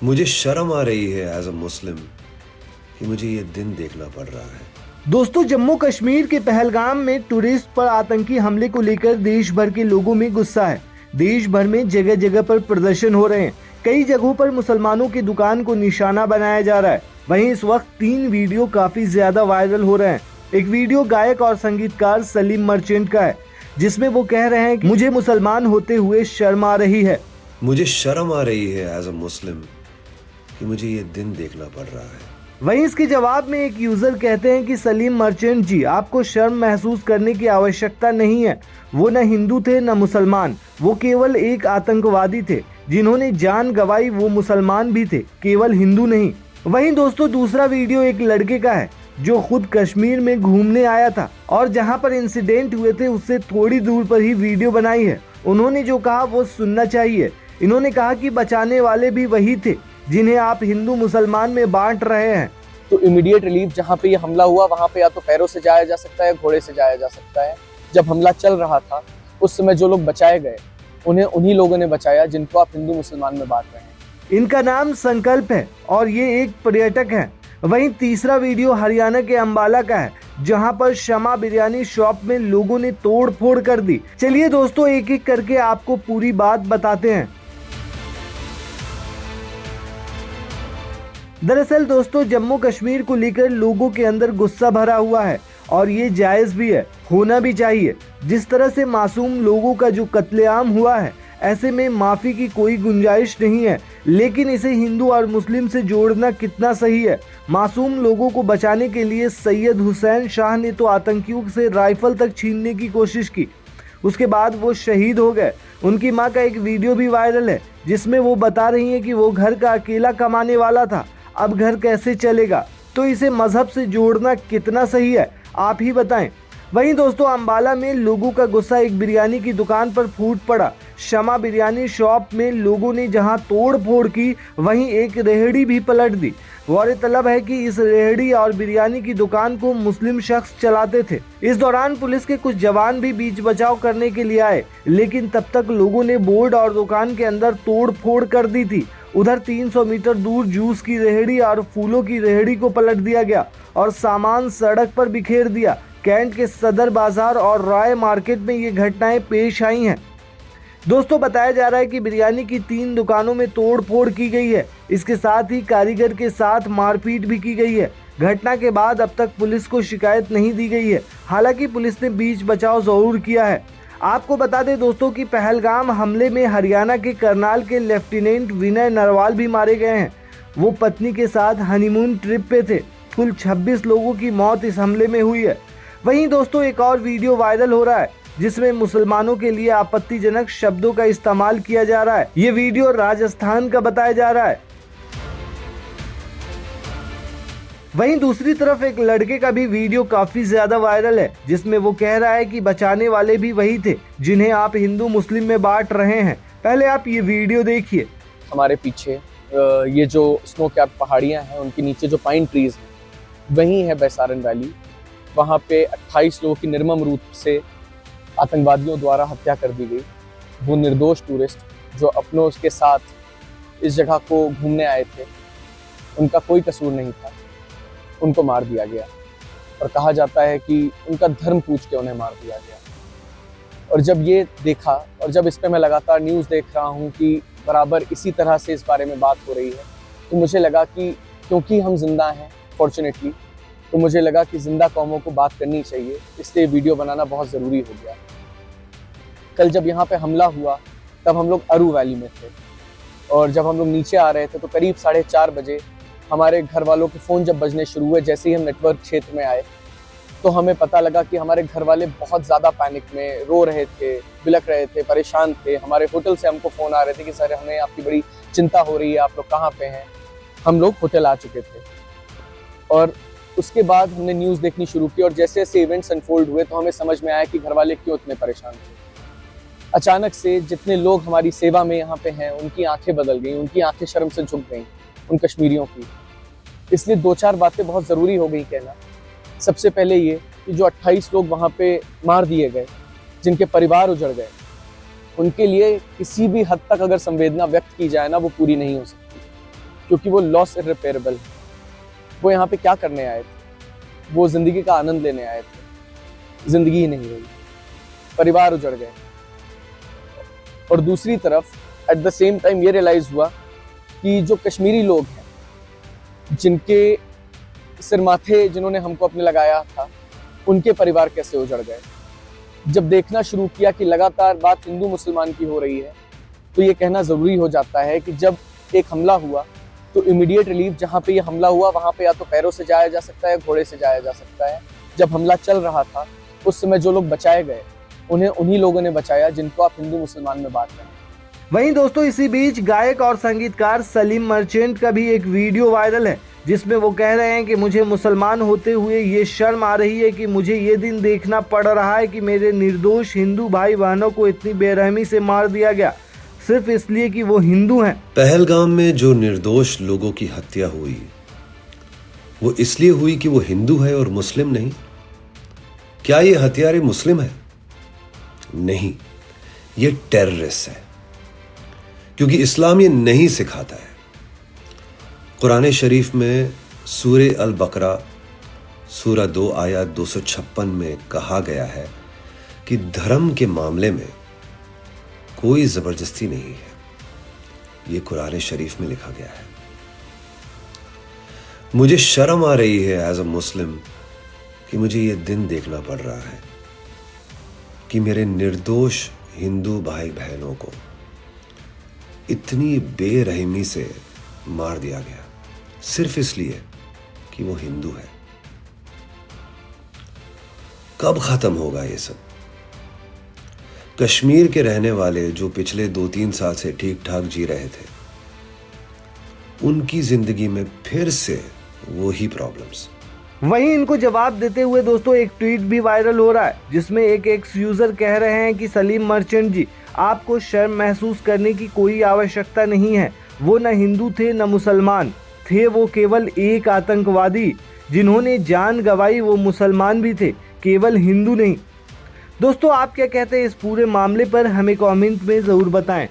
मुझे शर्म आ रही है एज अ मुस्लिम कि मुझे ये दिन देखना पड़ रहा है। दोस्तों, जम्मू कश्मीर के पहलगाम में टूरिस्ट पर आतंकी हमले को लेकर देश भर के लोगों में गुस्सा है। देश भर में जगह जगह पर प्रदर्शन हो रहे हैं। कई जगहों पर मुसलमानों की दुकान को निशाना बनाया जा रहा है। वहीं इस वक्त 3 वीडियो काफी ज्यादा वायरल हो रहे हैं। एक वीडियो गायक और संगीतकार सलीम मर्चेंट का है, जिसमें वो कह रहे हैं कि मुझे मुसलमान होते हुए शर्म आ रही है। मुझे शर्म आ रही है एज अ मुस्लिम कि मुझे ये दिन देखना पड़ रहा है। वहीं इसके जवाब में एक यूजर कहते हैं कि सलीम मर्चेंट जी, आपको शर्म महसूस करने की आवश्यकता नहीं है। वो न हिंदू थे न मुसलमान, वो केवल एक आतंकवादी थे जिन्होंने जान गंवाई। वो मुसलमान भी थे, केवल हिंदू नहीं। वहीं दोस्तों, दूसरा वीडियो एक लड़के का है जो खुद कश्मीर में घूमने आया था और जहां पर इंसिडेंट हुए थे उससे थोड़ी दूर पर ही वीडियो बनाई है। उन्होंने जो कहा वो सुनना चाहिए। इन्होंने कहा कि बचाने वाले भी वही थे जिन्हें आप हिंदू मुसलमान में बांट रहे हैं। तो इमीडिएट रिलीफ जहाँ पे ये हमला हुआ वहाँ पे या तो पैरों से जाया जा सकता है, घोड़े से जाया जा सकता है। जब हमला चल रहा था उस समय जो लोग बचाए गए उन्हें उन्हीं लोगों ने बचाया जिनको आप हिंदू मुसलमान में बांट रहे हैं। इनका नाम संकल्प है और ये एक पर्यटक है। वहीं तीसरा वीडियो हरियाणा के अंबाला का है, जहां पर शमा बिरयानी शॉप में लोगों ने तोड़ फोड़ कर दी। चलिए दोस्तों, एक एक करके आपको पूरी बात बताते हैं। दरअसल दोस्तों, जम्मू कश्मीर को लेकर लोगों के अंदर गुस्सा भरा हुआ है और ये जायज भी है, होना भी चाहिए। जिस तरह से मासूम लोगों का जो कत्लेआम हुआ है, ऐसे में माफी की कोई गुंजाइश नहीं है। लेकिन इसे हिंदू और मुस्लिम से जोड़ना कितना सही है? मासूम लोगों को बचाने के लिए सैयद हुसैन शाह ने तो आतंकियों से राइफल तक छीनने की कोशिश की, उसके बाद वो शहीद हो गए। उनकी मां का एक वीडियो भी वायरल है जिसमें वो बता रही हैं कि वो घर का अकेला कमाने वाला था, अब घर कैसे चलेगा। तो इसे मजहब से जोड़ना कितना सही है, आप ही बताएं। वहीं दोस्तों, अंबाला में लोगों का गुस्सा एक बिरयानी की दुकान पर फूट पड़ा। शमा बिरयानी शॉप में लोगों ने जहां तोड़ फोड़ की, वहीं एक रेहड़ी भी पलट दी। गौरतलब है कि इस रेहड़ी और बिरयानी की दुकान को मुस्लिम शख्स चलाते थे। इस दौरान पुलिस के कुछ जवान भी बीच बचाव करने के लिए आए, लेकिन तब तक लोगों ने बोर्ड और दुकान के अंदर तोड़ फोड़ कर दी थी। उधर 300 मीटर दूर जूस की रेहड़ी और फूलों की रेहड़ी को पलट दिया गया और सामान सड़क पर बिखेर दिया। कैंट के सदर बाजार और राय मार्केट में ये घटनाएं पेश आई हैं। दोस्तों, बताया जा रहा है कि बिरयानी की 3 दुकानों में तोड़ फोड़ की गई है। इसके साथ ही कारीगर के साथ मारपीट भी की गई है। घटना के बाद अब तक पुलिस को शिकायत नहीं दी गई है। हालांकि पुलिस ने बीच बचाव जरूर किया है। आपको बता दें दोस्तों कि पहलगाम हमले में हरियाणा के करनाल के लेफ्टिनेंट विनय नरवाल भी मारे गए हैं। वो पत्नी के साथ हनीमून ट्रिप पे थे। कुल 26 लोगों की मौत इस हमले में हुई है। वहीं दोस्तों, एक और वीडियो वायरल हो रहा है जिसमें मुसलमानों के लिए आपत्तिजनक शब्दों का इस्तेमाल किया जा रहा है। ये वीडियो राजस्थान का बताया जा रहा है। वहीं दूसरी तरफ एक लड़के का भी वीडियो काफी ज्यादा वायरल है, जिसमें वो कह रहा है कि बचाने वाले भी वही थे जिन्हें आप हिंदू मुस्लिम में बांट रहे हैं। पहले आप ये वीडियो देखिए। हमारे पीछे ये जो स्नो कैप पहाड़ियाँ हैं उनके नीचे जो पाइन ट्रीज हैं वही है बैसारन वैली। वहाँ पे 28 लोगों की निर्मम रूप से आतंकवादियों द्वारा हत्या कर दी गई। वो निर्दोष टूरिस्ट जो अपनों के साथ इस जगह को घूमने आए थे, उनका कोई कसूर नहीं था, उनको मार दिया गया। और कहा जाता है कि उनका धर्म पूछ के उन्हें मार दिया गया। और जब ये देखा और जब इस पर मैं लगातार न्यूज़ देख रहा हूँ कि बराबर इसी तरह से इस बारे में बात हो रही है, तो मुझे लगा कि क्योंकि हम जिंदा हैं फॉर्चुनेटली, तो मुझे लगा कि जिंदा कौमों को बात करनी चाहिए, इसलिए वीडियो बनाना बहुत ज़रूरी हो गया। कल जब यहाँ पे हमला हुआ तब हम लोग अरू वैली में थे और जब हम लोग नीचे आ रहे थे तो करीब 4:30 बजे हमारे घर वालों के फ़ोन जब बजने शुरू हुए, जैसे ही हम नेटवर्क क्षेत्र में आए तो हमें पता लगा कि हमारे घर वाले बहुत ज़्यादा पैनिक में रो रहे थे, बिलख रहे थे, परेशान थे। हमारे होटल से हमको फ़ोन आ रहे थे कि सर हमें आपकी बड़ी चिंता हो रही है, आप लोग कहाँ पे हैं। हम लोग होटल आ चुके थे और उसके बाद हमने न्यूज़ देखनी शुरू की और जैसे जैसे इवेंट्स अनफोल्ड हुए तो हमें समझ में आया कि घर वाले क्यों इतने परेशान थे। अचानक से जितने लोग हमारी सेवा में यहाँ पे हैं उनकी आंखें बदल गई, उनकी आंखें शर्म से झुक गई, उन कश्मीरियों की। इसलिए 2-4 बातें बहुत ज़रूरी हो गई कहना। सबसे पहले ये कि जो 28 लोग वहाँ पे मार दिए गए, जिनके परिवार उजड़ गए, उनके लिए किसी भी हद तक अगर संवेदना व्यक्त की जाए ना, वो पूरी नहीं हो सकती। क्योंकि वो लॉस इररिपेयरेबल है। वो यहाँ पे क्या करने आए थे? वो जिंदगी का आनंद लेने आए थे। जिंदगी ही नहीं रही, परिवार उजड़ गए। और दूसरी तरफ एट द सेम टाइम ये रियलाइज हुआ कि जो कश्मीरी लोग हैं, जिनके सिर माथे जिन्होंने हमको अपने लगाया था, उनके परिवार कैसे उजड़ गए। जब देखना शुरू किया कि लगातार बात हिंदू मुसलमान की हो रही है, तो ये कहना ज़रूरी हो जाता है कि जब एक हमला हुआ तो इमीडिएट रिलीफ जहाँ पे ये हमला हुआ वहाँ पे या तो पैरों से जाया जा सकता है, घोड़े से जाया जा सकता है। जब हमला चल रहा था उस समय जो लोग बचाए गए, उन्हें उन्हीं लोगों ने बचाया जिनको आप हिंदू मुसलमान में बात करें। वहीं दोस्तों इसी बीच गायक और संगीतकार सलीम मर्चेंट का भी एक वीडियो वायरल है, जिसमें वो कह रहे हैं कि मुझे मुसलमान होते हुए ये शर्म आ रही है कि मुझे ये दिन देखना पड़ रहा है कि मेरे निर्दोष हिंदू भाई बहनों को इतनी बेरहमी से मार दिया गया, सिर्फ इसलिए कि वो हिंदू हैं। पहलगाम में जो निर्दोष लोगों की हत्या हुई, वो इसलिए हुई कि वो हिंदू है और मुस्लिम नहीं। क्या ये हत्यारे मुस्लिम है? नहीं, ये टेररिस्ट है, क्योंकि इस्लाम ये नहीं सिखाता है। कुरान शरीफ में सूरे अल बकरा सूरा 2 आयत 256 में कहा गया है कि धर्म के मामले में कोई जबरदस्ती नहीं है। ये कुरान शरीफ में लिखा गया है। मुझे शर्म आ रही है एज अ मुस्लिम कि मुझे ये दिन देखना पड़ रहा है कि मेरे निर्दोष हिंदू भाई बहनों को इतनी बेरहमी से मार दिया गया, सिर्फ इसलिए कि वो हिंदू है। कब खत्म होगा ये सब? कश्मीर के रहने वाले जो पिछले 2-3 साल से ठीक ठाक जी रहे थे, उनकी जिंदगी में फिर से वो ही प्रॉब्लम्स। वहीं इनको जवाब देते हुए दोस्तों एक ट्वीट भी वायरल हो रहा है, जिसमें एक एक्स यूजर कह रहे हैं कि सलीम मर्चेंट जी, आपको शर्म महसूस करने की कोई आवश्यकता नहीं है। वो न हिंदू थे न मुसलमान थे, वो केवल एक आतंकवादी जिन्होंने जान गंवाई वो मुसलमान भी थे, केवल हिंदू नहीं। दोस्तों आप क्या कहते हैं इस पूरे मामले पर, हमें कमेंट में ज़रूर बताएं।